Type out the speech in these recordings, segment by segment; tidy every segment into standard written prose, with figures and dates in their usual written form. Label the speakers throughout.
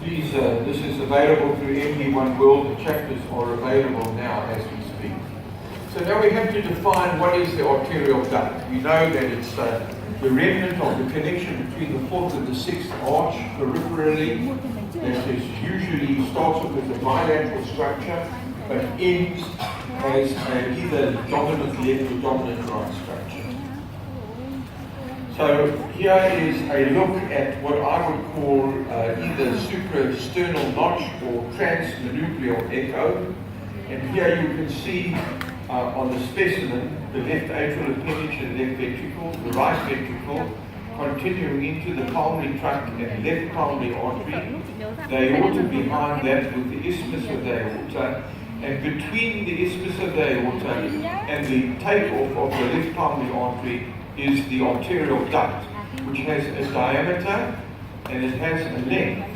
Speaker 1: Please, this is available through MD1 World. The chapters are available now as we speak. So now we have to define what is the arterial duct. We know that it's the remnant of the connection between the fourth and the sixth arch peripherally. That is usually starts off as a bilateral structure, but ends as either dominant left or dominant right structure. So here is a look at what I would call either suprasternal notch or transmanubrial echo. And here you can see on the specimen the left atrial appendage and left ventricle, the right ventricle, continuing into the pulmonary trunk and left pulmonary artery, the aorta behind that with the isthmus of the aorta, and between the isthmus of the aorta and the takeoff of the left pulmonary artery is the arterial duct, which has a diameter and it has a length.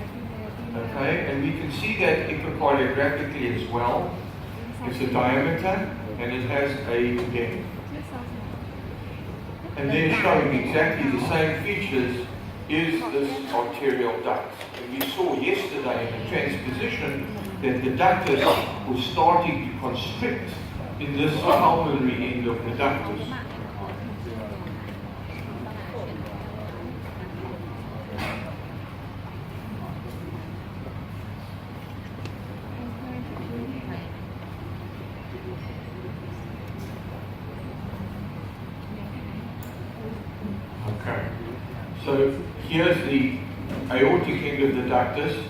Speaker 1: Okay, and we can see that echocardiographically as well. It's a diameter and it has a length. And then showing exactly the same features is this arterial duct. And we saw yesterday in the transposition that the ductus was starting to constrict in this pulmonary end of the ductus. Okay, so here's the aortic end of the ductus,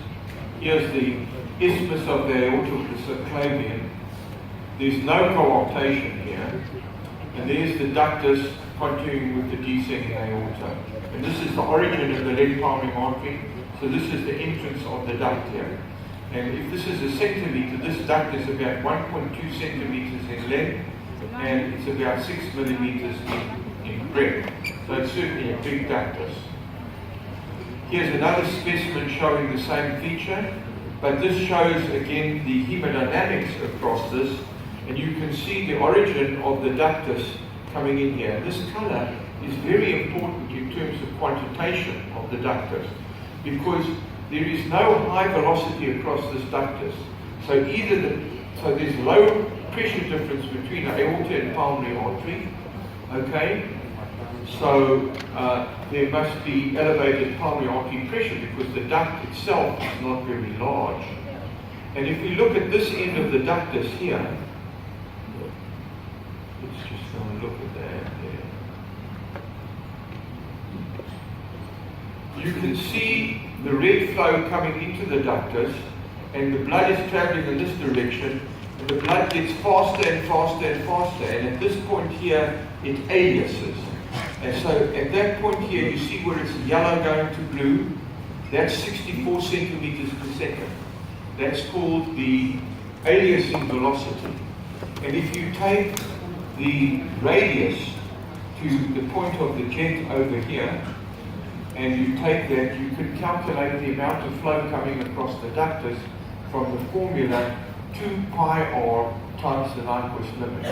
Speaker 1: here's the isthmus of the aortic subclavian. There's no coarctation here, and there's the ductus continuing with the descending aorta. And this is the origin of the left pulmonary artery, so this is the entrance of the duct here. And if this is a centimeter, this duct is about 1.2 centimeters in length, and it's about 6 millimeters in breadth. So it's certainly a big ductus. Here's another specimen showing the same feature, but this shows again the hemodynamics across this, and you can see the origin of the ductus coming in here. This color is very important in terms of quantitation of the ductus, because there is no high velocity across this ductus. So there's low pressure difference between the aorta and pulmonary artery. Okay, so there must be elevated pulmonary artery pressure because the duct itself is not very large. And if we look at this end of the ductus here, let's just go and look at that there. You can see the red flow coming into the ductus, and the blood is traveling in this direction, and the blood gets faster and faster and faster, and at this point here it aliases. And so at that point here you see where it's yellow going to blue, that's 64 centimeters per second. That's called the aliasing velocity. And if you take the radius to the point of the jet over here, and you take that, you can calculate the amount of flow coming across the ductus from the formula 2 pi r times the Nyquist limit.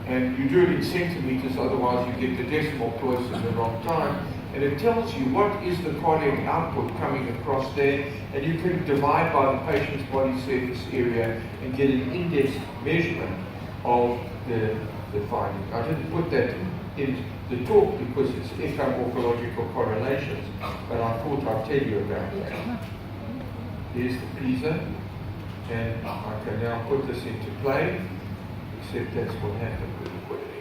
Speaker 1: And you do it in centimeters, otherwise you get the decimal place at the wrong time. And it tells you what is the cardiac output coming across there, and you can divide by the patient's body surface area and get an index measurement of the finding. I didn't put that in the talk because it's echomorphological correlations, but I thought I'd tell you about that. Here's the Pisa, and I can now put this into play, except that's what happened when we put it into.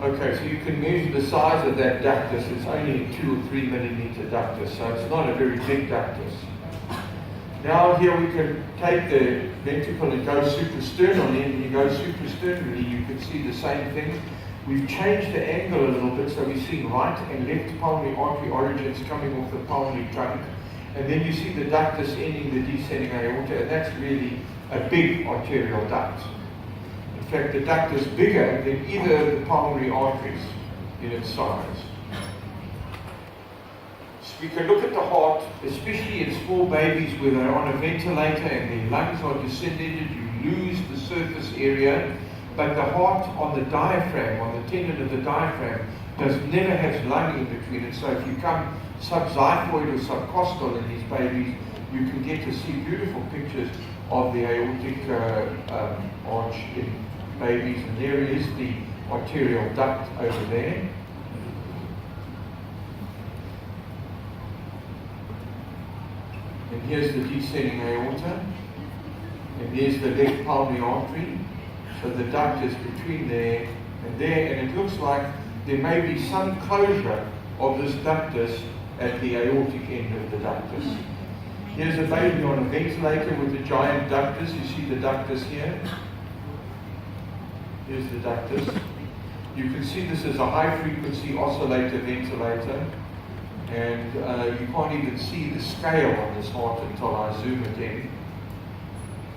Speaker 1: Okay, so you can measure the size of that ductus. It's only a 2 or 3 millimeter ductus, so it's not a very big ductus. Now here we can take the ventricle and go suprasternally, and when you go suprasternally you can see the same thing. We've changed the angle a little bit, so we see right and left pulmonary artery origins coming off the pulmonary trunk, and then you see the ductus ending the descending aorta, and that's really a big arterial duct. In fact, the duct is bigger than either of the pulmonary arteries in its size. We can look at the heart, especially in small babies where they're on a ventilator and their lungs are distended, you lose the surface area, but the heart on the diaphragm, on the tendon of the diaphragm, never has lung in between it. So if you come subxiphoid or subcostal in these babies, you can get to see beautiful pictures of the aortic arch in babies, and there is the arterial duct over there. And here's the descending aorta, and there's the left pulmonary artery. So the duct is between there, and it looks like there may be some closure of this ductus at the aortic end of the ductus. Here's a baby on a ventilator with a giant ductus. You see the ductus here. Here's the ductus. You can see this is a high-frequency oscillator ventilator, and you can't even see the scale on this heart until I zoom it in.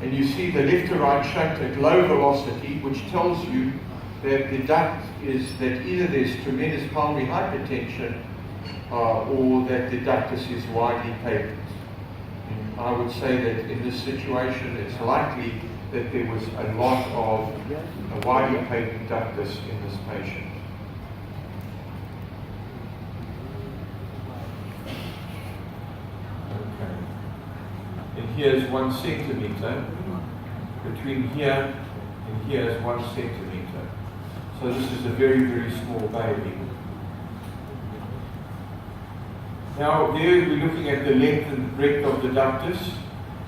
Speaker 1: And you see the left to right shunt at low velocity, which tells you that the duct is that either there's tremendous pulmonary hypertension or that the ductus is widely patent. And I would say that in this situation, it's likely that there was a lot of a widely patent ductus in this patient. And here's 1 centimeter. Between here and here is 1 centimeter. So this is a very, very small baby. Now there we're looking at the length and breadth of the ductus,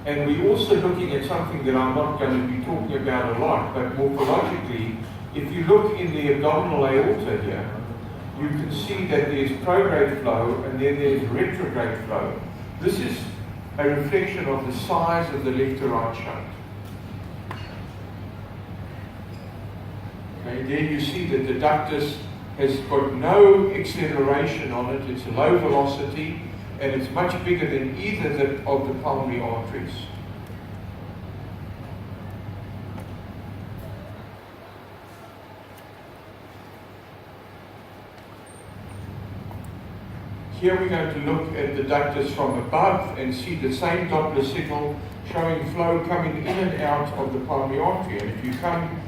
Speaker 1: and we're also looking at something that I'm not going to be talking about a lot, but morphologically, if you look in the abdominal aorta here, you can see that there's prograde flow and then there's retrograde flow. This is a reflection of the size of the left to right shunt. Okay, there you see that the ductus has got no acceleration on it, it's low velocity, and it's much bigger than either of the pulmonary arteries. Here we're going to look at the ductus from above and see the same Doppler signal showing flow coming in and out of the pulmonary artery. And if you come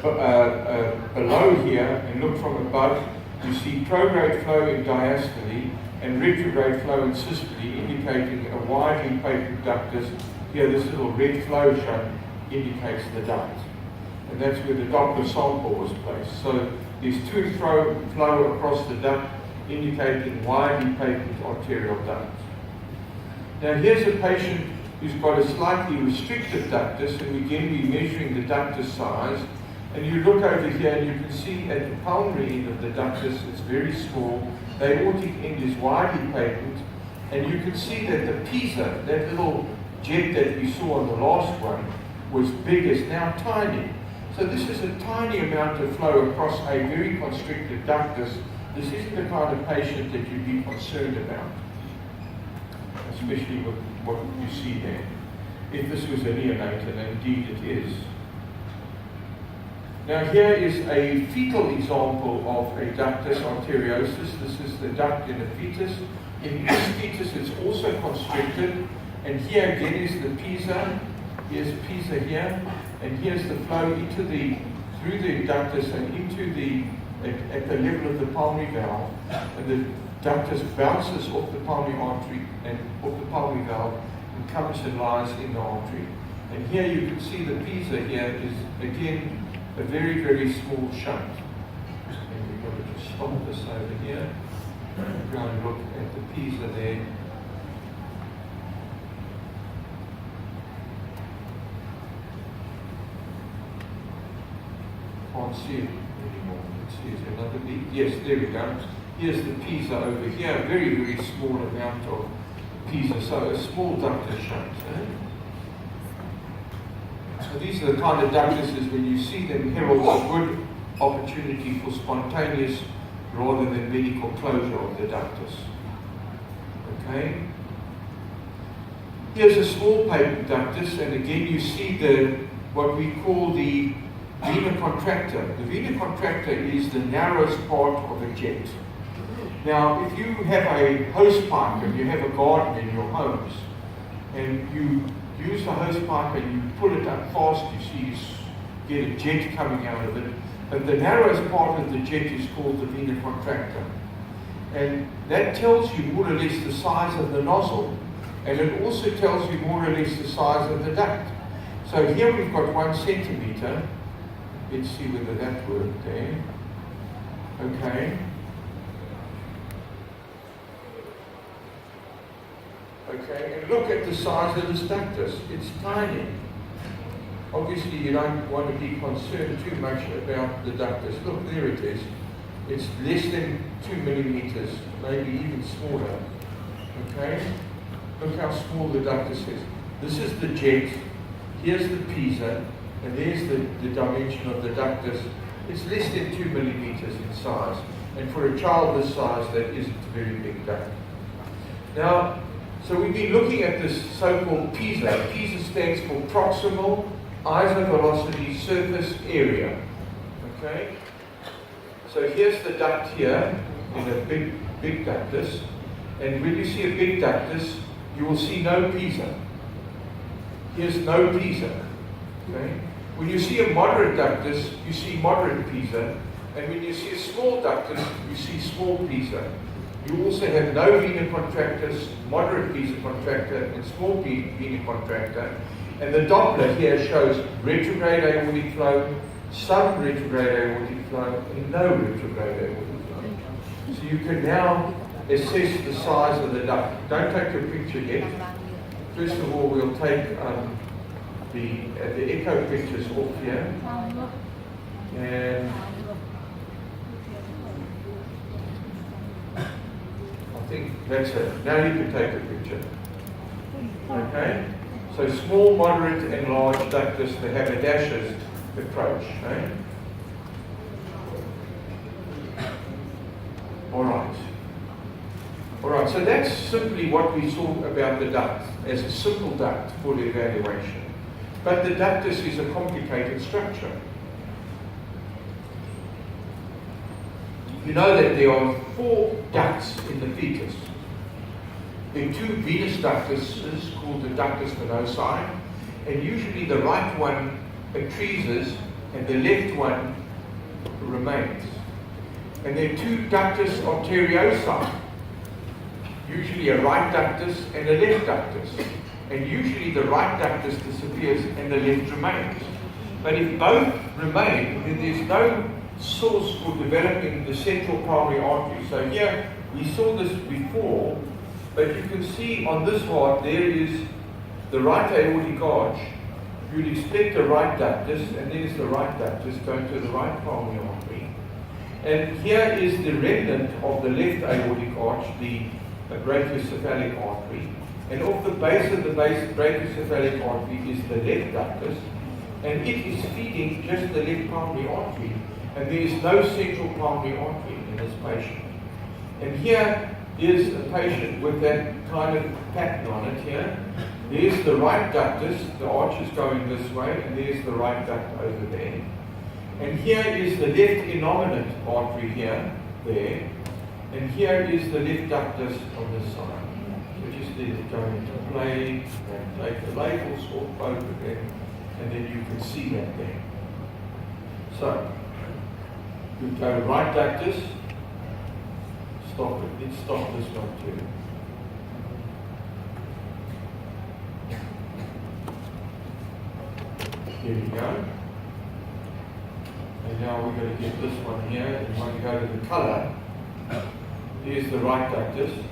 Speaker 1: below here and look from above, you see prograde flow in diastole and retrograde flow in systole, indicating a widely patent ductus. Here this little red flow shunt indicates the duct. And that's where the Doppler sample was placed. So there's to and fro flow across the duct, indicating widely patent arterial duct. Now here's a patient who's got a slightly restricted ductus, and again we're measuring the ductus size. And you look over here and you can see at the pulmonary end of the ductus, it's very small. The aortic end is widely patent, and you can see that the Pisa, that little jet that we saw on the last one, was big, is now tiny. So this is a tiny amount of flow across a very constricted ductus. This isn't the kind of patient that you'd be concerned about, especially with what you see there. If this was a neonate, and indeed it is. Now here is a fetal example of a ductus arteriosus. This is the duct in a fetus. In this fetus it's also constricted, and here again is the Pisa. Here's Pisa here, and here's the flow through the ductus and into at the level of the pulmonary valve, and the ductus bounces off the pulmonary artery and off the pulmonary valve and comes and lies in the artery. And here you can see the Pisa here is again a very, very small shunt. And we've got to just stop this over here and go and look at the Pisa there. Can't see it anymore. Let's see, is there another beat? Yes, there we go. Here's the Pisa over here, a very, very small amount of Pisa, so a small ductus shunt. So these are the kind of ductuses, when you see them, heralds a good opportunity for spontaneous rather than medical closure of the ductus. Okay? Here's a small patent ductus, and again you see what we call the vena contracta. The vena contracta is the narrowest part of a jet. Now, if you have a hose pipe and you have a garden in your homes, and you use the hose pipe and you pull it up fast, you see you get a jet coming out of it. But the narrowest part of the jet is called the vena contracta. And that tells you more or less the size of the nozzle, and it also tells you more or less the size of the duct. So here we've got 1 centimeter. Let's see whether that worked there. Okay. Okay, and look at the size of this ductus. It's tiny. Obviously, you don't want to be concerned too much about the ductus. Look, there it is. It's less than 2 millimeters, maybe even smaller. Okay? Look how small the ductus is. This is the jet. Here's the Pisa. And there's the dimension of the ductus. It's less than 2 millimeters in size. And for a child this size, that isn't a very big duct. Now, so we've been looking at this so-called Pisa. Pisa stands for proximal isovelocity surface area. Okay? So here's the duct here in a big ductus. And when you see a big ductus, you will see no Pisa. Here's no Pisa. Okay? When you see a moderate ductus, you see moderate Pisa. And when you see a small ductus, you see small Pisa. You also have no vena contractus, moderate Pisa contracta, and small vena contracta. And the Doppler here shows retrograde aortic flow, some retrograde aortic flow, and no retrograde aortic flow. So you can now assess the size of the duct. Don't take your picture yet. First of all, we'll take the echo pictures off here. And I think that's it. Now you can take a picture. Okay? So small, moderate, and large ductus, they have a dashes approach. Okay? Alright. Alright, so that's simply what we saw about the duct, as a simple duct for the evaluation. But the ductus is a complicated structure. You know that there are 4 ducts in the fetus. There are 2 venous ductuses called the ductus venosi, and usually the right one accreases and the left one remains. And there are 2 ductus arteriosi, usually a right ductus and a left ductus. And usually the right ductus disappears and the left remains. But if both remain, then there's no source for developing the central pulmonary artery. So here, we saw this before, but you can see on this heart, there is the right aortic arch. You'd expect a right ductus, and there's the right ductus going to the right pulmonary artery. And here is the remnant of the left aortic arch, the brachiocephalic artery. And off the base of the brachiocephalic artery is the left ductus, and it is feeding just the left pulmonary artery. And there is no central pulmonary artery in this patient. And here is a patient with that kind of pattern on it here. There's the right ductus, the arch is going this way, and there's the right duct over there. And here is the left innominate artery here, there. And here is the left ductus on this side. So just let it go into play, and take the labels off both of them, and then you can see that there. So, we go right ductus, stop it. Let's stop this one too. Here we go. And now we're going to get this one here, and when we go to the colour, here's the right ductus,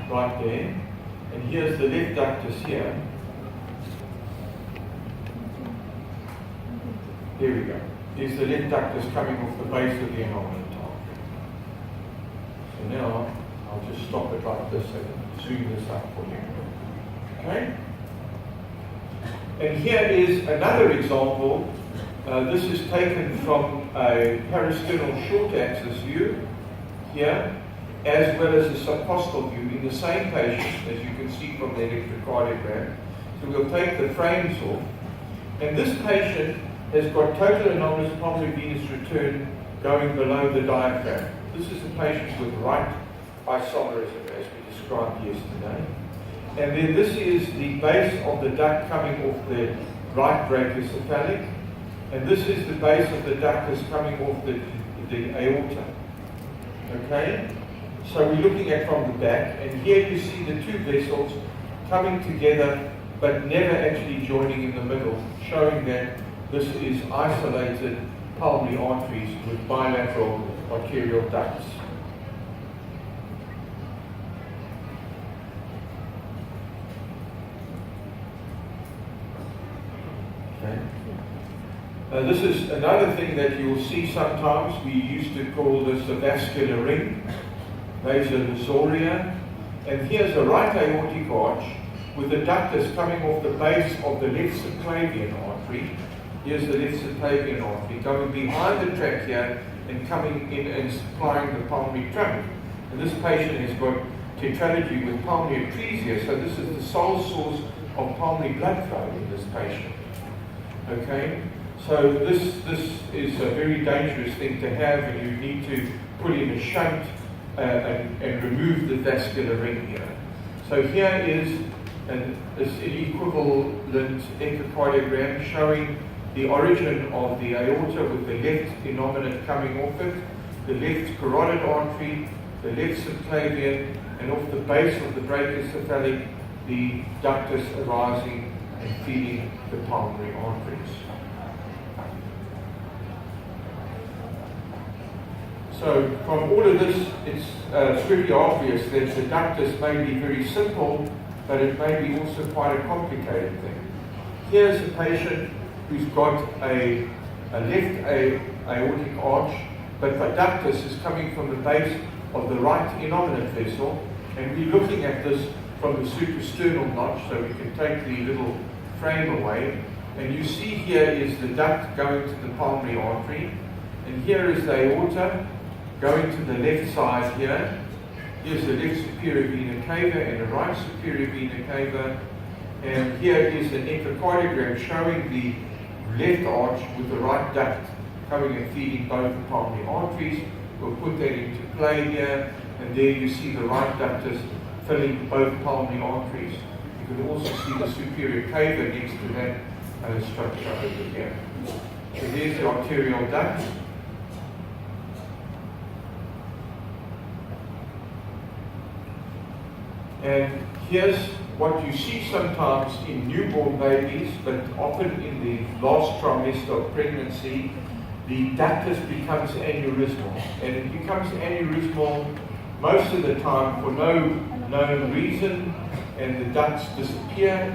Speaker 1: right there, and here's the left ductus here. There we go. There's the left ductus coming off the base of the innominate artery. So now, I'll just stop it like this and zoom this up for you. Okay? And here is another example. This is taken from a parasternal short axis view here, as well as a subcostal view in the same patient, as you can see from the electrocardiogram. So we'll take the frames off, and this patient has got total anomalous pulmonary venous return going below the diaphragm. This is a patient with right isomerism as we described yesterday. And then this is the base of the duct coming off the right brachiocephalic, and this is the base of the ductus coming off the aorta. Okay? So we're looking at from the back, and here you see the two vessels coming together but never actually joining in the middle, showing that this is isolated pulmonary arteries with bilateral arterial ducts. Okay. This is another thing that you'll see sometimes. We used to call this a vascular ring, vasodilatoria. And here's a right aortic arch with the ductus coming off the base of the left subclavian artery. Here's the left subclavian artery going behind the trachea and coming in and supplying the pulmonary trunk. And this patient has got tetralogy with pulmonary atresia, so this is the sole source of pulmonary blood flow in this patient. Okay, so this is a very dangerous thing to have, and you need to put in a shunt and remove the vascular ring here. So here is an equivalent echocardiogram showing the origin of the aorta with the left innominate coming off it, the left carotid artery, the left subclavian, and off the base of the brachiocephalic, the ductus arising and feeding the pulmonary arteries. So from all of this, it's pretty obvious that the ductus may be very simple, but it may be also quite a complicated thing. Here's a patient who's got a left aortic arch, but the ductus is coming from the base of the right innominate vessel, and we're looking at this from the suprasternal notch, so we can take the little frame away, and you see here is the duct going to the pulmonary artery, and here is the aorta going to the left side here. Here's the left superior vena cava and the right superior vena cava, and here is an echocardiogram showing the left arch with the right duct coming and feeding both the pulmonary arteries. We'll put that into play here, and there you see the right ductus filling both pulmonary arteries. You can also see the superior cava next to that structure over here. So there's the arterial duct. And here's what you see sometimes in newborn babies, but often in the last trimester of pregnancy, the ductus becomes aneurysmal. And it becomes aneurysmal most of the time for no known reason, and the ducts disappear,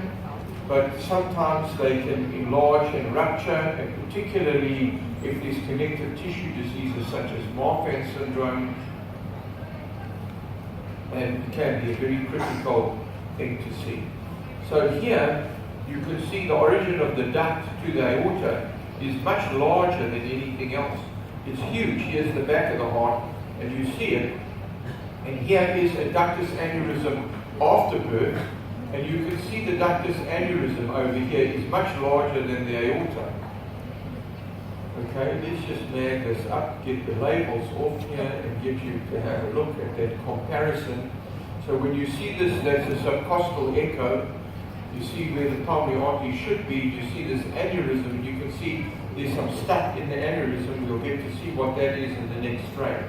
Speaker 1: but sometimes they can enlarge and rupture, and particularly if there's connective tissue diseases such as Marfan syndrome, and it can be a very critical thing to see. So here you can see the origin of the duct to the aorta is much larger than anything else. It's huge. Here's the back of the heart, and you see it. And here is a ductus aneurysm after birth, and you can see the ductus aneurysm over here is much larger than the aorta. Okay, let's just man this up, get the labels off here, and get you to have a look at that comparison. So when you see this, that's a subcostal echo. You see where the pulmonary artery should be. You see this aneurysm. You can see there's some stuff in the aneurysm. We'll get to see what that is in the next frame.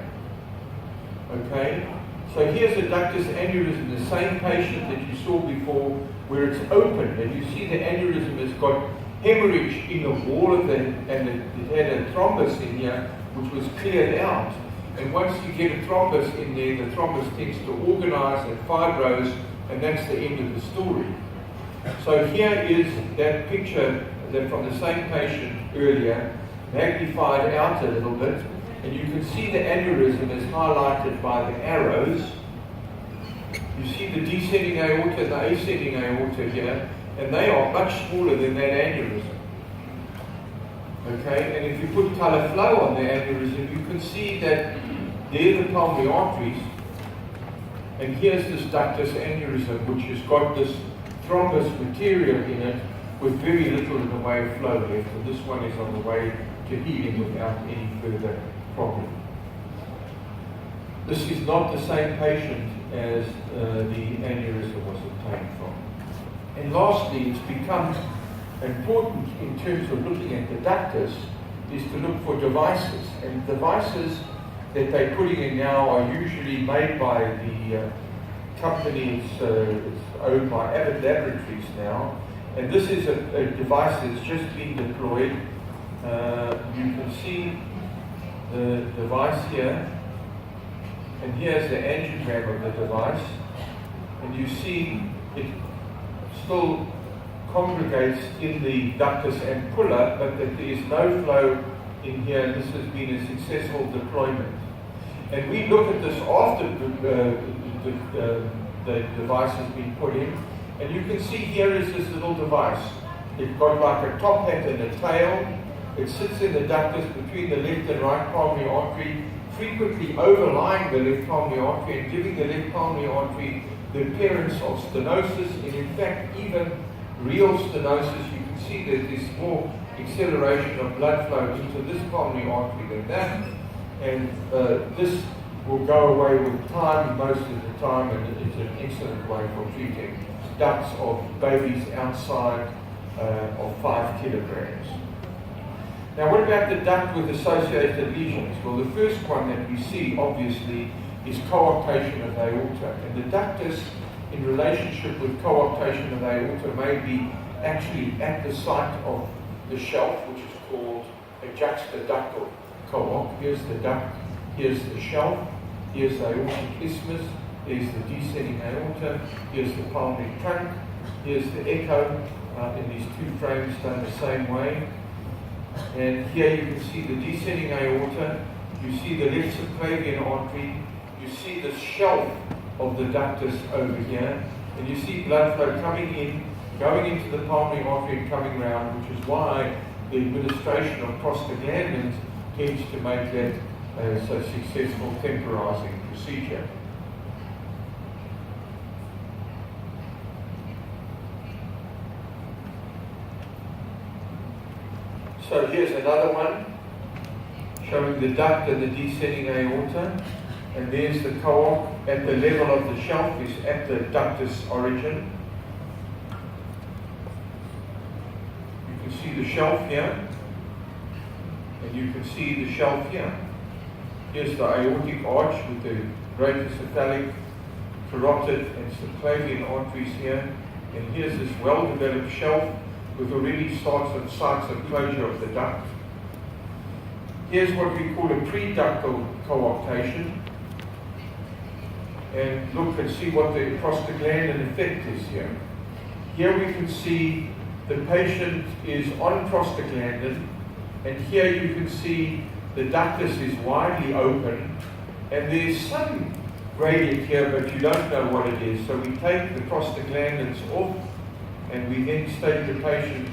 Speaker 1: Okay, so here's a ductus aneurysm, the same patient that you saw before, where it's open, and you see the aneurysm has got hemorrhage in the wall of it, and it had a thrombus in here, which was cleared out. And once you get a thrombus in there, the thrombus tends to organize and fibrose, and that's the end of the story. So here is that picture that from the same patient earlier, magnified out a little bit, and you can see the aneurysm is highlighted by the arrows. You see the descending aorta, the ascending aorta here, and they are much smaller than that aneurysm. Okay, and if you put color flow on the aneurysm, you can see that they're the pulmonary arteries, and here's this ductus aneurysm, which has got this thrombus material in it with very little in the way of flow left, and this one is on the way to healing without any further problem. This is not the same patient as the aneurysm was obtained from. And lastly, it's become important in terms of looking at the ductus is to look for devices. And devices that they're putting in now are usually made by the company. It's owned by Abbott Laboratories now. And this is a device that's just been deployed. You can see the device here. And here's the angiogram of the device. And you see it still congregates in the ductus ampulla, but that there is no flow in here, and this has been a successful deployment. And we look at this after the device has been put in, and you can see here is this little device. It's got like a top hat and a tail. It sits in the ductus between the left and right pulmonary artery, frequently overlying the left pulmonary artery and giving the left pulmonary artery the appearance of stenosis, and in fact even real stenosis. You can see that there's more acceleration of blood flow into this pulmonary artery than that, and this will go away with time most of the time, and it's an excellent way for treating ducts of babies outside of 5 kilograms. Now, what about the duct with associated lesions? Well, the first one that we see, obviously, is coarctation of the aorta. And the ductus, in relationship with coarctation of the aorta, may be actually at the site of the shelf, which is called a juxtaductal coarc. Here's the duct, here's the shelf, here's the aortic isthmus, there's the descending aorta, here's the pulmonary trunk, here's the echo in these two frames done the same way. And here you can see the descending aorta, you see the left subclavian artery, you see the shelf of the ductus over here, and you see blood flow coming in, going into the pulmonary artery and coming round, which is why the administration of prostaglandins tends to make that so successful temporizing procedure. So here's another one showing the duct and the descending aorta, and there's the coarc at the level of the shelf, is at the ductus origin. You can see the shelf here, and you can see the shelf here. Here's the aortic arch with the brachiocephalic, carotid and subclavian arteries here, and here's this well-developed shelf with already sites of closure of the duct. Here's what we call a preductal coarctation. And look and see what the prostaglandin effect is here. Here we can see the patient is on prostaglandin, and here you can see the ductus is widely open, and there's some gradient here, but you don't know what it is. So we take the prostaglandins off, and we then state the patient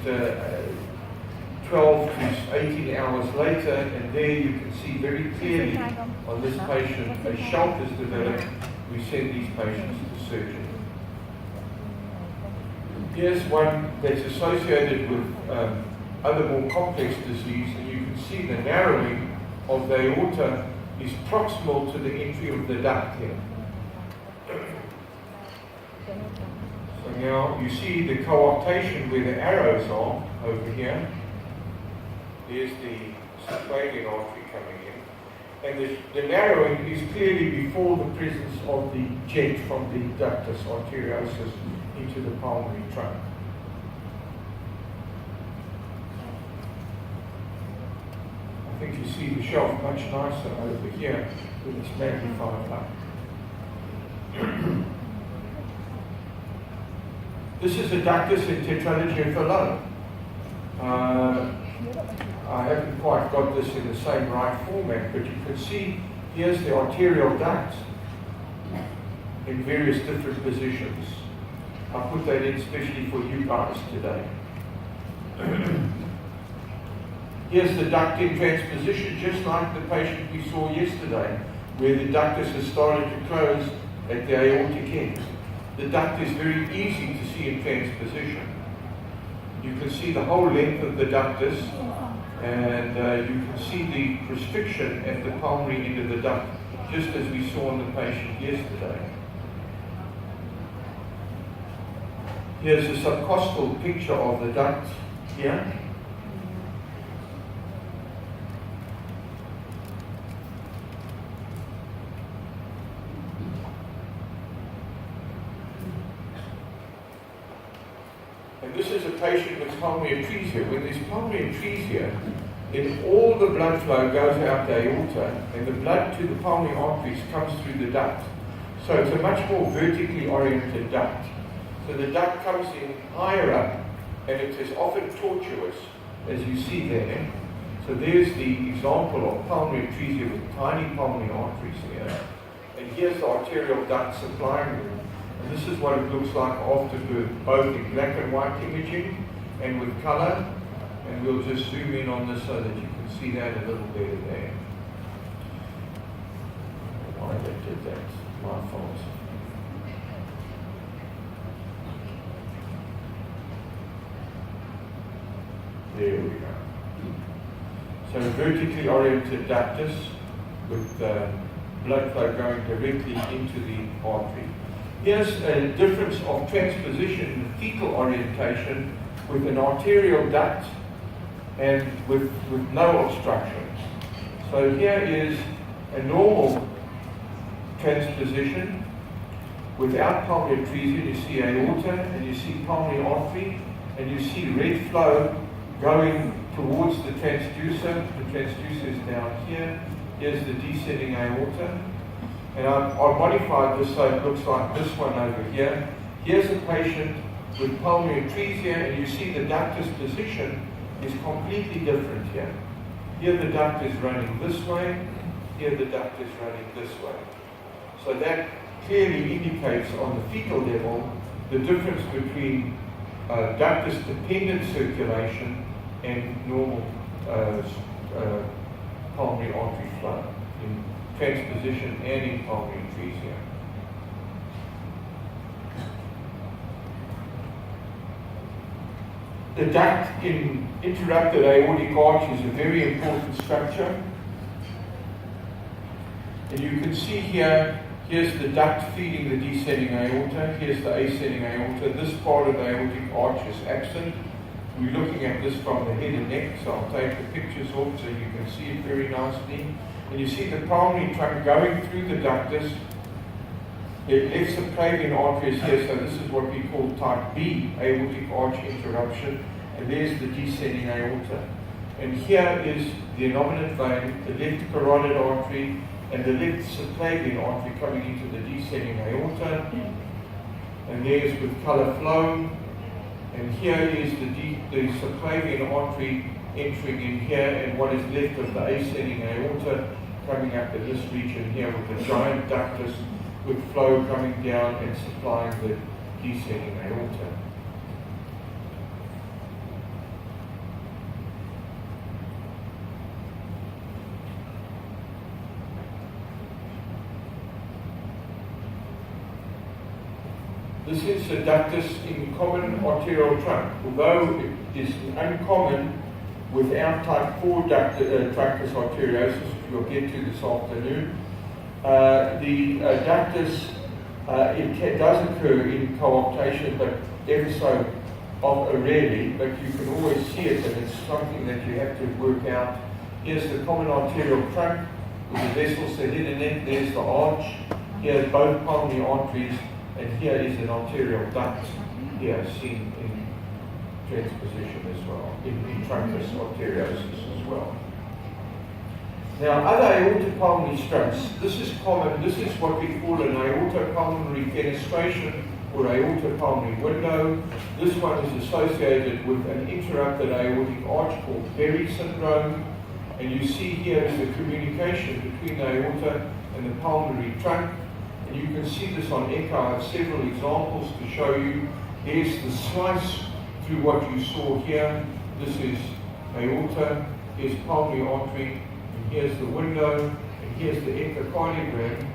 Speaker 1: 12 to 18 hours later, and there you can see very clearly on this patient a shelf is developed. We send these patients to surgery. Here's one that's associated with other more complex disease, and you can see the narrowing of the aorta is proximal to the entry of the duct here. So now you see the coarctation where the arrows are over here. There's the subclavian artery coming in. And the narrowing is clearly before the presence of the jet from the ductus arteriosus into the pulmonary trunk. I think you see the shelf much nicer over here with its magnified up. This is a ductus in tetralogy alone. I haven't quite got this in the same right format, but you can see here's the arterial duct in various different positions. I put that in especially for you guys today. Here's the duct in transposition, just like the patient we saw yesterday, where the ductus has started to close at the aortic end. The duct is very easy to see in transposition. You can see the whole length of the ductus, and you can see the restriction at the pulmonary end of the duct just as we saw in the patient yesterday. Here's a subcostal picture of the duct here. And this is a patient with pulmonary atresia. When there's pulmonary atresia, then all the blood flow goes out the aorta, and the blood to the pulmonary arteries comes through the duct. So it's a much more vertically oriented duct. So the duct comes in higher up, and it is often tortuous, as you see there. So there's the example of pulmonary atresia with tiny pulmonary arteries here. And here's the arterial duct supplying them. And this is what it looks like after birth, both in black and white imaging and with color. And we'll just zoom in on this so that you can see that a little better there. Why they did that? My fault. There we go. So vertically oriented ductus with blood flow going directly into the artery. Here's a difference of transposition in the fetal orientation with an arterial duct and with no obstruction. So here is a normal transposition without pulmonary atresia. You see aorta and you see pulmonary artery and you see red flow going towards the transducer. The transducer is down here. Here's the descending aorta. And I've modified this so it looks like this one over here. Here's a patient with pulmonary atresia, and you see the ductus position is completely different here. Here the duct is running this way, here the duct is running this way. So that clearly indicates on the fetal level the difference between ductus-dependent circulation and normal pulmonary artery flow in transposition and in pulmonary atresia. The duct in interrupted aortic arch is a very important structure. And you can see here, here's the duct feeding the descending aorta, here's the ascending aorta. This part of the aortic arch is absent. We're looking at this from the head and neck, so I'll take the pictures off so you can see it very nicely. And you see the pulmonary trunk going through the ductus. It left subclavian arteries here, so this is what we call type B aortic arch interruption. And there's the descending aorta. And here is the innominate vein, the left carotid artery, and the left subclavian artery coming into the descending aorta. And there's with color flow. And here is the subclavian artery entering in here, and what is left of the ascending aorta coming up in this region here with the giant ductus with flow coming down and supplying the descending aorta. This is the ductus in common arterial trunk, although it is uncommon without type 4 truncus arteriosus, which we'll get to this afternoon. The ductus, it does occur in cooptation, but ever so rarely, but you can always see it, and it's something that you have to work out. Here's the common arterial trunk with the vessels, the head and neck, there's the arch, here's both pulmonary arteries, and here is an arterial duct, here seen in transposition as well, in truncus arteriosus as well. Now, other aortopulmonary stents, this is common, this is what we call an aortopulmonary fenestration or aortopulmonary window. This one is associated with an interrupted aortic arch called Berry syndrome. And you see here is the communication between the aorta and the pulmonary trunk. And you can see this on echo. I have several examples to show you. Here's the slice through what you saw here. This is aorta, here's pulmonary artery, and here's the window, and here's the echocardiogram.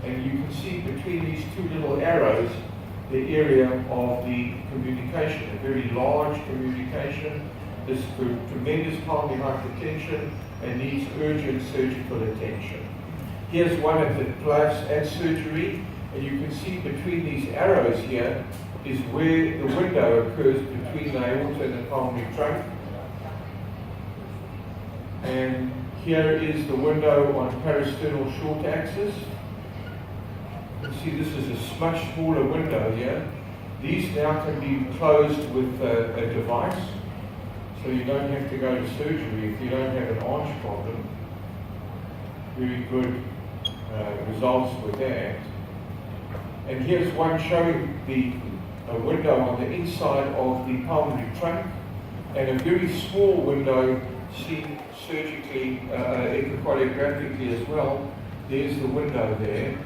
Speaker 1: And you can see between these two little arrows the area of the communication, a very large communication. This tremendous pulmonary hypertension and needs urgent surgical attention. Here's one at the gloves and surgery, and you can see between these arrows here is where the window occurs between the aorta and the pulmonary trunk. And here is the window on parasternal short axis. You see this is a much smaller window here. These now can be closed with a device, so you don't have to go to surgery if you don't have an arch problem. Very good results with that. And here's one showing the window on the inside of the pulmonary trunk, and a very small window seen surgically, echocardiographically as well. There's the window there.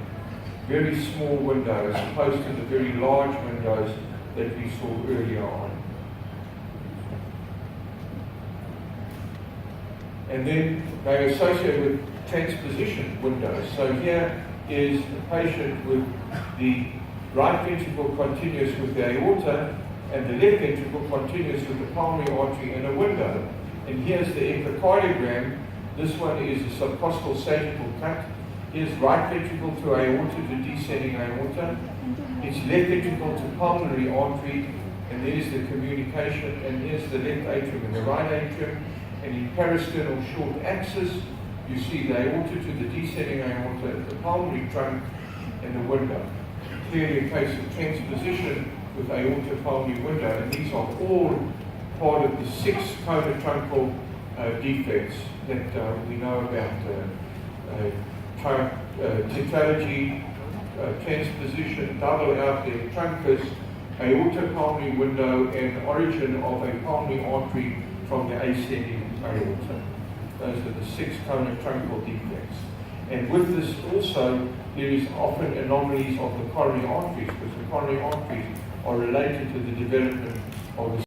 Speaker 1: Very small window as opposed to the very large windows that we saw earlier on. And then they are associated with transposition windows. So here is a patient with the right ventricle continuous with the aorta and the left ventricle continuous with the pulmonary artery and a window. And here's the echocardiogram. This one is a subcostal sagittal cut. Here's right ventricle to aorta to descending aorta. It's left ventricle to pulmonary artery, and there's the communication, and here's the left atrium and the right atrium. And in parasternal short axis, you see the aorta to the descending aorta, the pulmonary trunk, and the window. Clearly a case of transposition with aorta pulmonary window, and these are all part of the 6 conotruncal defects that we know about. Tetralogy, transposition, double outlet, truncus, aorta pulmonary window, and origin of a pulmonary artery from the ascending aorta. Those are the 6 conotruncal defects. And with this also, there is often anomalies of the coronary arteries, because the coronary arteries are related to the development of the